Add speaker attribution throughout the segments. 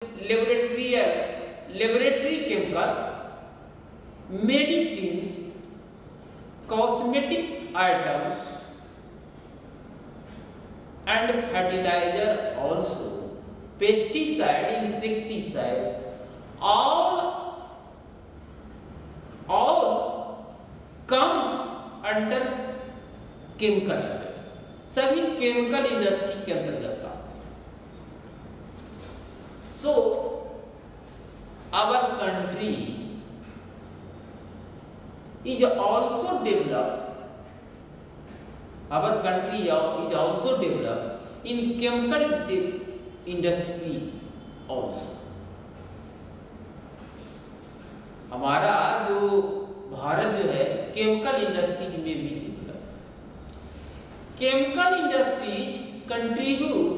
Speaker 1: laboratory chemical, medicines, cosmetic items, and fertilizer also, pesticide, insecticide, all come under chemical industry, सभी chemical industry के अंतर्गत आते हैं. So our country is also developed. Our country is also developed in chemical industry also. हमारा जो भारत जो है chemical industries में भी develop. Chemical industries contribute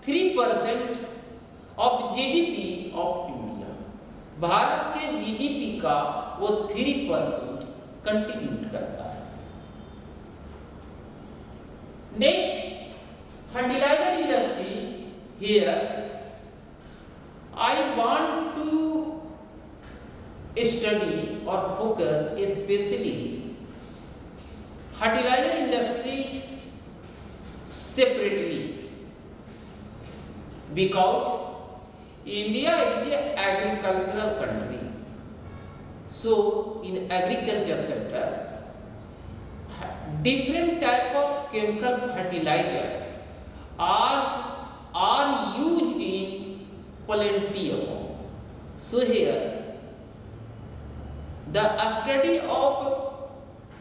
Speaker 1: 3% of GDP of India. Bharat के जीडीपी का वो 3% कंट्रीब्यूट करता है. Next, fertiliser industry. Here I want to study or focus especially fertilizer industries separately because India is an agricultural country. So in agriculture sector, different type of chemical fertilizers are used in plenty amount. So here the study of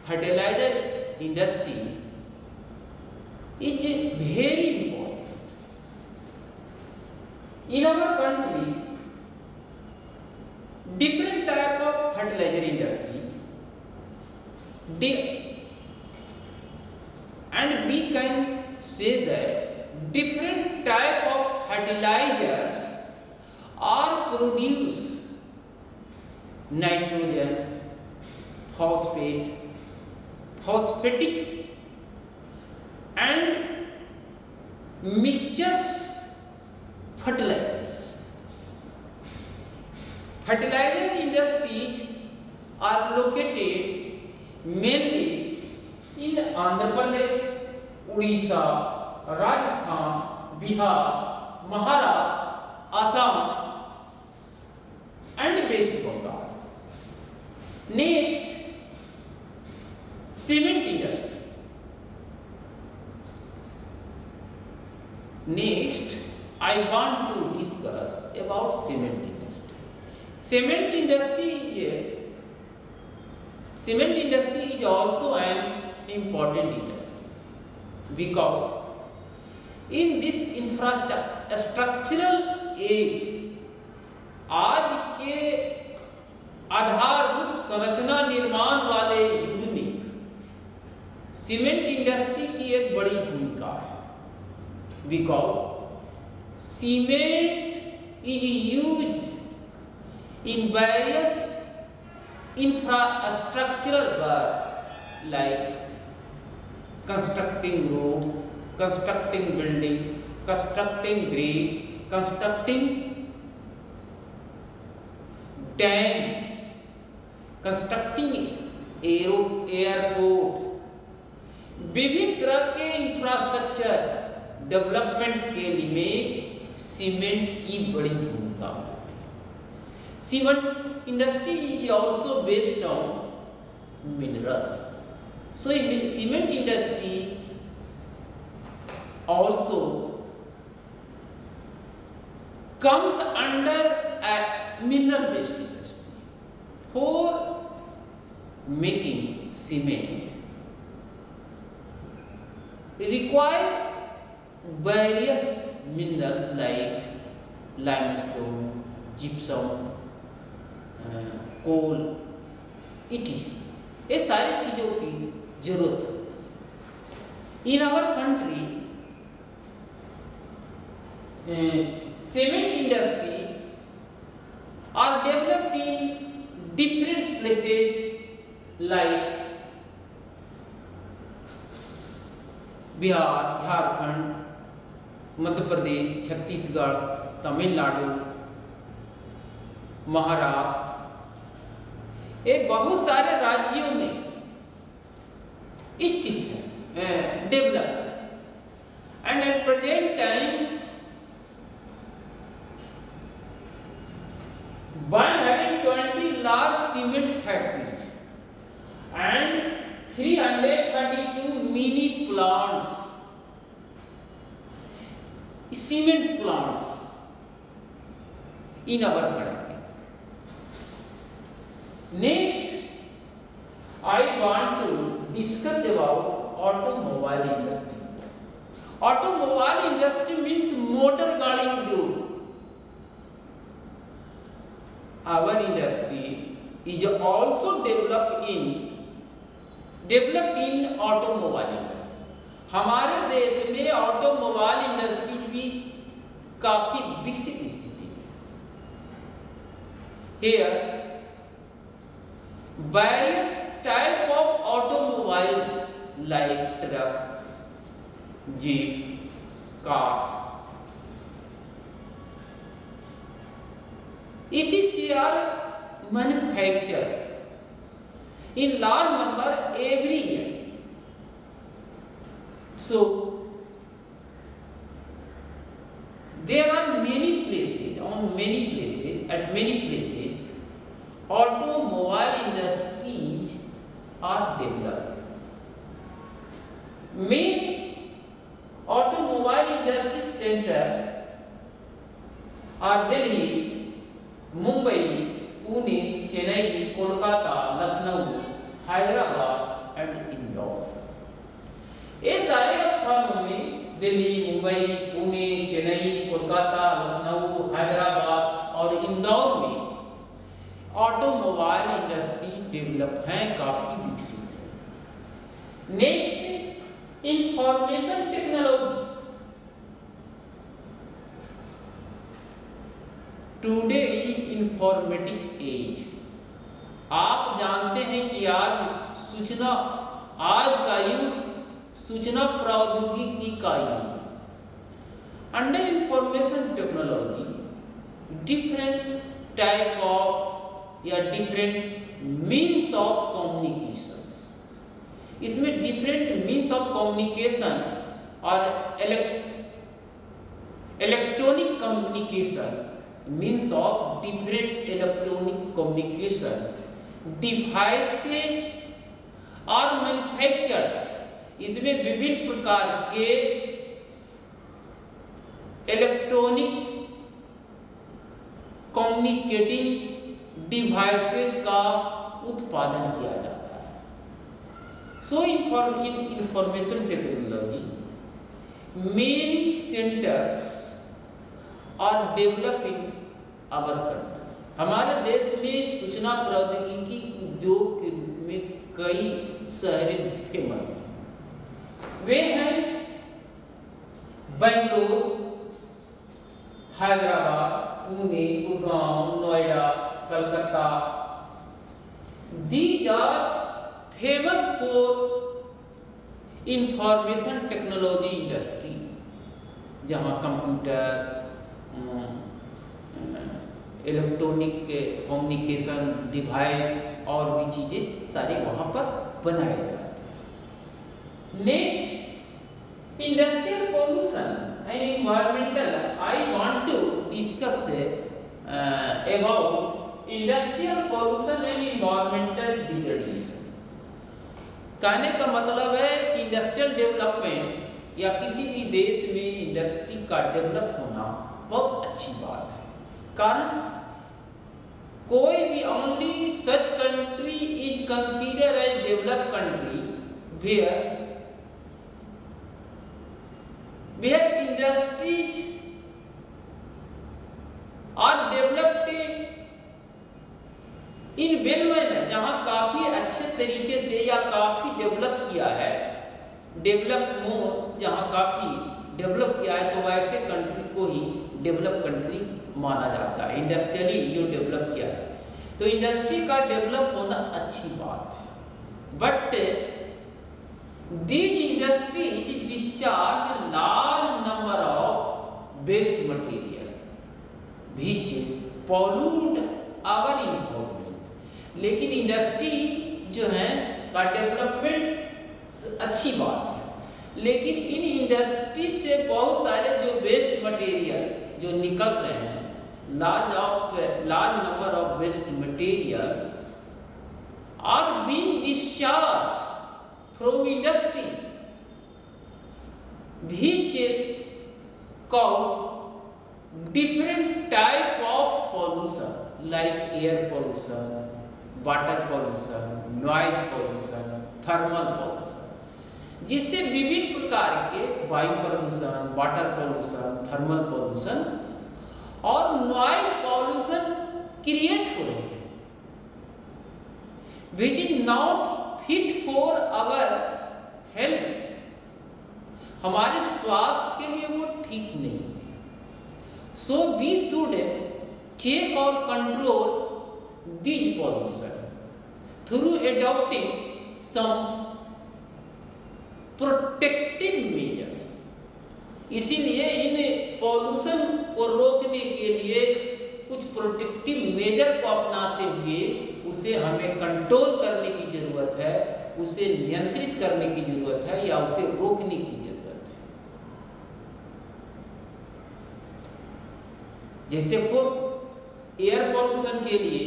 Speaker 1: fertilizer industry is very important. In our country, different type of fertilizer industries, and we can say that different type of fertilizers are produced. Nitrogen, phosphate, phosphatic, and mixtures fertilizers. Fertilizer industries are located mainly in Andhra Pradesh, Odisha, Rajasthan, Bihar, Maharashtra, Assam, and West Bengal. Next, cement industry. Next, I want to discuss about cement industry. Cement industry is also an important industry because in this infrastructural age, आज के आधारभूत संरचना निर्माण वाले युग में cement industry की एक बड़ी भूमिका है. Because cement is used in various infrastructural work like constructing road, constructing building, constructing bridge, constructing dam, constructing airport. विभिन्न तरह के इंफ्रास्ट्रक्चर डेवलपमेंट के लिए सीमेंट की बड़ी भूमिका होती है. Cement industry is also based on minerals. So cement industry also comes under a mineral based industry. For making cement require various minerals like limestone, gypsum, coal, etc. ये सारी चीजों की जरूरत होती है. In our country, cement industry are developed in different places like Bihar, Jharkhand, Madhya Pradesh, Chhattisgarh, Tamil Nadu, Maharashtra, ये बहुत सारे राज्यों में स्थित है, डेवलप है। And at present time 120 large cement factories and 332 mini plants, cement plants in our country. Next, I want to discuss about automobile industry. Automobile industry means motor गाड़ी उद्योग. Our industry is also developed in automobile industry. हमारे देश में automobile industry भी काफी विकसित स्थिति में। Here, various type of automobiles like truck, jeep, cars, ETCs are manufactured in large number every year. So there are many places, at many places, automobile industries are developed. Main automobile industry center are Delhi, Mumbai, Pune, Chennai, Kolkata, Lucknow, Hyderabad and Indore. ये सारे स्थानों में दिल्ली, मुंबई, पुणे, चेन्नई, कोलकाता, लखनऊ, हैदराबाद और इंदौर में automobile industry develop है, काफी विकसित है। Next, information technology. Today informatic age. आप जानते हैं कि आज का युग सूचना प्रौद्योगिकी का युग है। Under information technology different type of या डिफरेंट मीन्स ऑफ कम्युनिकेशन, इसमें डिफरेंट मीन्स ऑफ कम्युनिकेशन और electronic communication, means of different electronic communication devices are manufactured. इसमें विभिन्न प्रकार के इलेक्ट्रॉनिक कम्युनिकेटिंग डिवाइसेज का उत्पादन किया जाता है। सो इंफॉर्मेशन टेक्नोलॉजी मेनी सेंटर्स और डेवलप इन आवर कंट्री। हमारे देश में सूचना प्रौद्योगिकी उद्योग में कई शहर फेमस हैं। वे हैं Bangalore, Hyderabad, Pune, Gurgaon, Noida, Calcutta. These are famous for information technology industry, जहाँ कंप्यूटर, इलेक्ट्रॉनिक कम्युनिकेशन डिवाइस और भी चीजें सारी वहां पर बनाए जाते हैं। Next, industrial pollution and environmental. I want to discuss about industrial pollution and environmental degradation. कहने का मतलब है कि इंडस्ट्रियल डेवलपमेंट या किसी भी देश में इंडस्ट्री का डेवलप होना बहुत अच्छी बात है। कारण कोई भी only such country is consider as developed country where industries are developed in well manner, जहां काफी अच्छे तरीके से या काफी डेवलप किया है, जहां काफी डेवलप किया है, तो वैसे कंट्री को ही डेवलप कंट्री माना जाता है। इंडस्ट्रियली जो डेवलप किया है, तो इंडस्ट्री का डेवलप होना अच्छी बात है। But these industries discharge large number of waste material which pollute our environment. लेकिन इंडस्ट्री जो है का डेवलपमेंट अच्छी बात है, लेकिन इन इंडस्ट्री से बहुत सारे जो वेस्ट मटेरियल जो निकल रहे हैं, large number of waste materials are being discharged from industry which cause different type of pollution like air pollution, water pollution, noise pollution, thermal pollution, जिससे विभिन्न प्रकार के वायु प्रदूषण, वाटर पोल्यूशन, थर्मल पोल्यूशन और नॉइज पॉल्यूशन क्रिएट हो रहे हैं, which is not fit for our health. हमारे स्वास्थ्य के लिए वो ठीक नहीं है। सो वी शुड चेक और control this pollution through adopting some protective measures. इसीलिए इन पॉल्यूशन को रोकने के लिए कुछ प्रोटेक्टिव मेजर को अपनाते हुए उसे हमें कंट्रोल करने की जरूरत है, उसे नियंत्रित करने की जरूरत है या उसे रोकने की जरूरत है। जैसे वो एयर पॉल्यूशन के लिए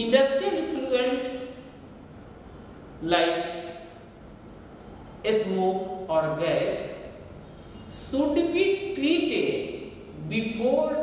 Speaker 1: industrial effluent like smoke or gas should be treated before